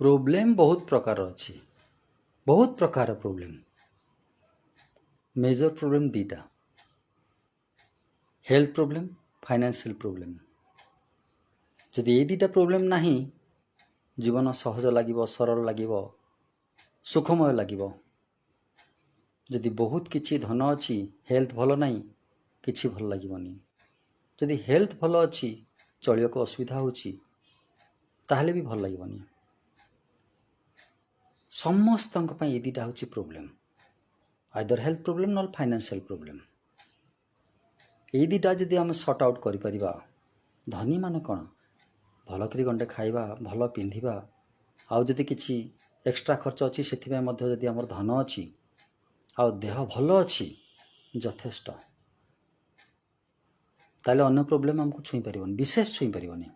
problem बहुत प्रकार अच्छी बहुत प्रकार प्रोब्लेम मेजर प्रोब्लेम दीटा हेल्थ प्रोब्लेम फाइनेंशियल प्रोब्लेम जदि ये दीटा प्रोब्लेम नहीं जीवन सहज लगे सरल लगे सुखमय लगे जदि बहुत किछि धन अच्छी हेल्थ भल नहीं किछि भल लगे जदि हेल्थ भल अच्छी चलिया को असुविधा होछि ताहले भी भल लगे समस्त ये दीटा हूँ प्रोब्लेम आइदर हेल्थ प्रोब्लेम ना फाइनेंशियल प्रोब्लेम ये दीटा जदि आम सर्ट आउट कर धनी माने कौन भल करी गंडे खाइबा भल पिंधिबा आउ जदि किछि एक्स्ट्रा खर्च अच्छी से जदि आमर धन अच्छी आ देह भल अच्छी यथेष्ट ताले अन्य प्रोब्लेम आमको छुई पारिबनी विशेष छुई पारिबनी